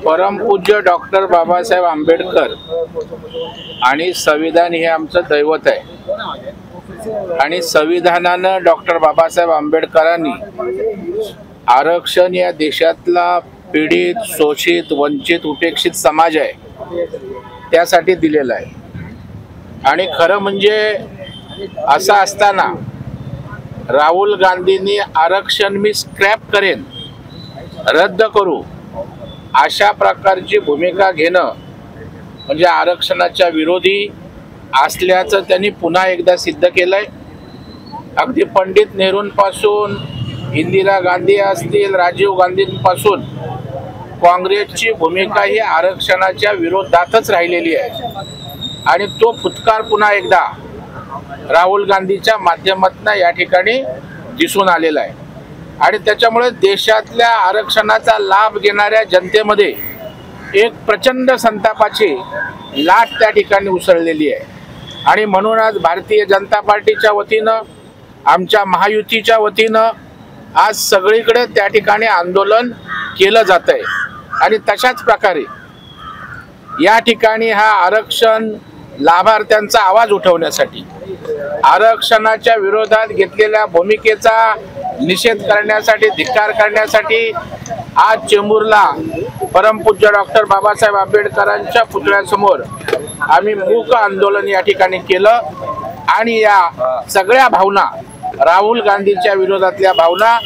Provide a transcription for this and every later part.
परमपूज्य डॉक्टर बाबासाहेब आंबेडकर आणि संविधान हे आमचं दैवत आहे आणि संविधानानं डॉक्टर बाबासाहेब आंबेडकरांनी आरक्षण या देशातला पीडित, शोषित, वंचित, उपेक्षित समाज आहे त्यासाठी दिलेलं आहे। आणि खरं म्हणजे असं असताना राहुल गांधींनी आरक्षण मी स्क्रॅप करेन, रद्द करू अशा प्रकारची भूमिका घेणं म्हणजे आरक्षणाच्या विरोधी असल्याचं त्यांनी पुन्हा एकदा सिद्ध केलंय। अगदी पंडित नेहरूंपासून इंदिरा गांधी असतील, राजीव गांधींपासून काँग्रेसची भूमिका ही आरक्षणाच्या विरोधातच राहिलेली आहे आणि तो फुटकार पुन्हा एकदा राहुल गांधीच्या माध्यमातून या ठिकाणी दिसून आलेला आहे। आणि त्याच्यामुळे देशातल्या आरक्षणाचा लाभ घेणाऱ्या जनतेमध्ये एक प्रचंड संतापाची लाट त्या ठिकाणी उसळलेली आहे। आणि म्हणून आज भारतीय जनता पार्टीच्या वतीनं, आमच्या महायुतीच्या वतीनं आज सगळीकडे त्या ठिकाणी आंदोलन केलं जात आहे। आणि तशाच प्रकारे या ठिकाणी हा आरक्षण लाभार्थ्यांचा आवाज उठवण्यासाठी, आरक्षणाच्या विरोधात घेतलेल्या भूमिकेचा निषेध करण्यासाठी, धिक्कार करण्यासाठी आज चेंबूरला परमपूज्य डॉक्टर बाबासाहेब आंबेडकरांच्या पुतळ्यासमोर आम्ही मूक आंदोलन या ठिकाणी केलं। आणि या सगळ्या भावना, राहुल गांधीच्या विरोधातल्या भावना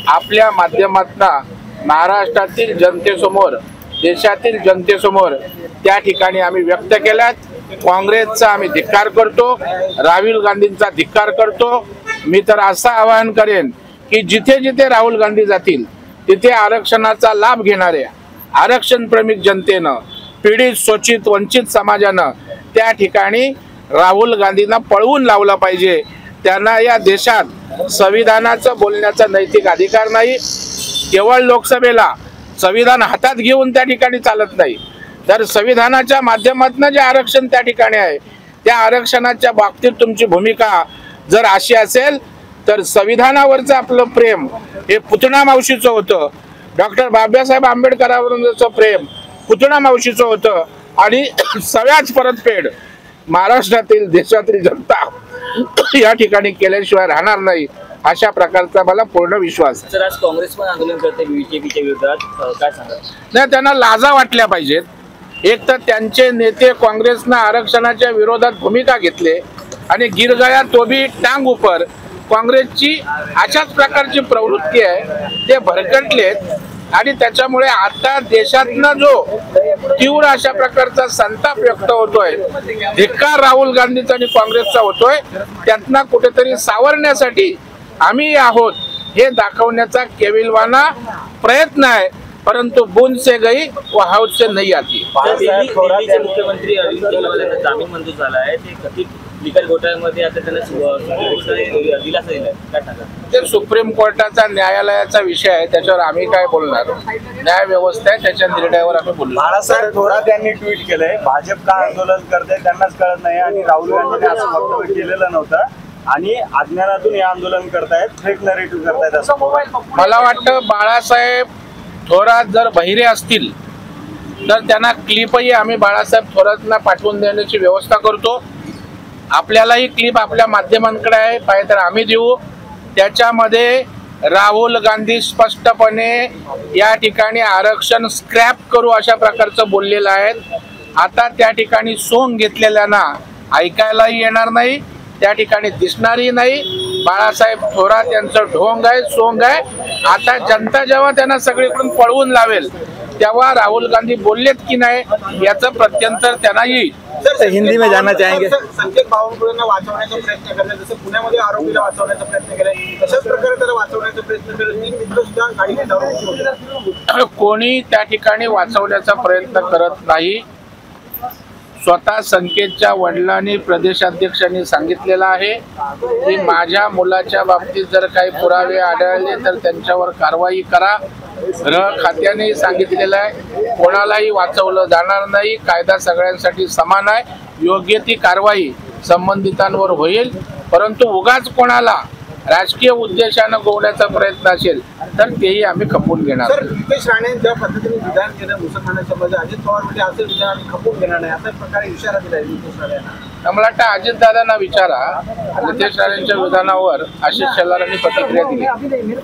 आपल्या माध्यमातून महाराष्ट्रातील जनतेसमोर, देशातील जनतेसमोर त्या ठिकाणी आम्ही व्यक्त केल्यात। काँग्रेसचा आम्ही धिक्कार करतो, राहुल गांधींचा धिक्कार करतो। मी तर असं आवाहन करेन की जिथे जिथे राहुल गांधी जातील तिथे आरक्षणाचा लाभ घेणाऱ्या आरक्षण प्रेमी जनतेनं, पीडित, शोषित, वंचित समाजानं त्या ठिकाणी राहुल गांधींना पळवून लावलं पाहिजे। त्यांना या देशात संविधानाचं बोलण्याचा नैतिक अधिकार नाही। केवळ लोकसभेला संविधान हातात घेऊन त्या ठिकाणी चालत नाही, तर संविधानाच्या माध्यमातून जे आरक्षण त्या ठिकाणी आहे त्या आरक्षणाच्या बाबतीत तुमची भूमिका जर अशी असेल तर संविधानावरचं आपलं प्रेम हे पुतणा मावशीचं होतं, डॉक्टर बाबासाहेब आंबेडकरांवरचं प्रेम पुतणा मावशीचं होतं आणि सगळ्याच परतफेड महाराष्ट्रातील, देशातील जनता या ठिकाणी केल्याशिवाय राहणार नाही अशा प्रकारचा मला पूर्ण विश्वास आहे। आज काँग्रेस पण आंदोलन करते बीजेपीच्या विरोधात, काय सांगा? नाही, त्यांना लाजा वाटल्या पाहिजेत। एक तर त्यांचे नेते काँग्रेसनं आरक्षणाच्या विरोधात भूमिका घेतले आणि गिरगया तो भी टांग ऊपर काँग्रेसची अशाच प्रकारची प्रवृत्ती आहे, ते भरकटलेत। आणि त्याच्यामुळे आता देशातनं जो तीव्र अशा प्रकारचा संताप व्यक्त होतोय, धिक्कार राहुल गांधीचा आणि काँग्रेसचा होतोय, त्यातनं कुठेतरी सावरण्यासाठी आम्ही आहोत हे दाखवण्याचा केविलवाना प्रयत्न आहे। परंतु बूंद से गई वो हौद से नहीं आती। दिल्लीचे मुख्यमंत्री अरविंद केजरीवाल यांना जामीन मंजूर झाला आहे, ते कथित लिकर घोटाळ्यामध्ये आता त्यांना दिलासा दिलाय, काय सांगा? ते सुप्रीम कोर्टाचा, न्यायालयाचा विषय आहे, त्याच्यावर आम्ही काय बोलणार? न्याय व्यवस्था आहे, त्याच्या निर्णयावर आम्ही बोललो। बाळासाहेब थोरात यांनी ट्विट केलंय, भाजप का आंदोलन करते त्यांनाच कळत नाही आणि राहुल गांधींनी असं वक्तव्य केलेलं नव्हतं आणि अज्ञानातून हे आंदोलन करतायत, फेक नरेटिव्ह करतायत असं मला वाटतं। बाळासाहेब थोरात जर बहिरे असतील तर त्यांना क्लिपही आम्ही बाळासाहेब थोरातना पाठवून देण्याची व्यवस्था करतो। आपल्यालाही क्लिप आपल्या माध्यमांकडे आहे, पाहिजे तर आम्ही देऊ। त्याच्यामध्ये राहुल गांधी स्पष्टपणे या ठिकाणी आरक्षण स्क्रॅप करू अशा प्रकारचं बोललेलं आहे। आता त्या ठिकाणी सोंग घेतलेल्यांना ऐकायलाही येणार नाही, त्या ठिकाणी दिसणारही नाही। बाळासाहेब थोरात यांचं ढोंग आहे, सोंग आहे। आता जनता जेव्हा त्यांना सगळीकडून पळवून लावेल तेव्हा राहुल गांधी बोललेत की नाही याचं प्रत्यंतर त्यांना येईल। हिंदी में जानना चाहेंगे? संकेत बावनकुळेंना वाचवण्याचा प्रयत्न करण्यात, जसं पुण्यामध्ये आरोपीला वाचवण्याचा प्रयत्न केलाय, तशाच प्रकारे त्याला वाचवण्याचा प्रयत्न करत तीन मित्र सुद्धा गाडी घेऊन कोणी त्या ठिकाणी वाचवण्याचा प्रयत्न करत नाही। स्वतः संकेतच्या वडिलांनी प्रदेशाध्यक्षांनी सांगितलेलं आहे की माझ्या मुलाच्या बाबतीत जर काही पुरावे आढळले तर त्यांच्यावर कारवाई करा. गृह खात्याने सांगितलेलं आहे कोणालाही वाचवलं जाणार नाही, कायदा सगळ्यांसाठी समान आहे, योग्य ती कारवाई संबंधितांवर होईल. परंतु उगाच कोणाला राजकीय उद्देशानं गोवण्याचा प्रयत्न असेल तर तेही आम्ही खपवून घेणार. सर, नितेश राणे ज्या पद्धतीने विधान केलं मुसलमानाच्या मध्ये, अजित पवार म्हणजे असं विधान आम्ही खपवून घेणार नाही अशा प्रकारे इशारा दिला आहे नितेश राणेंना. मला वाटतं अजितदादांना विचारा, नितेश राणेंच्या विधानावर आशिष शेलारांनी प्रतिक्रिया दिली.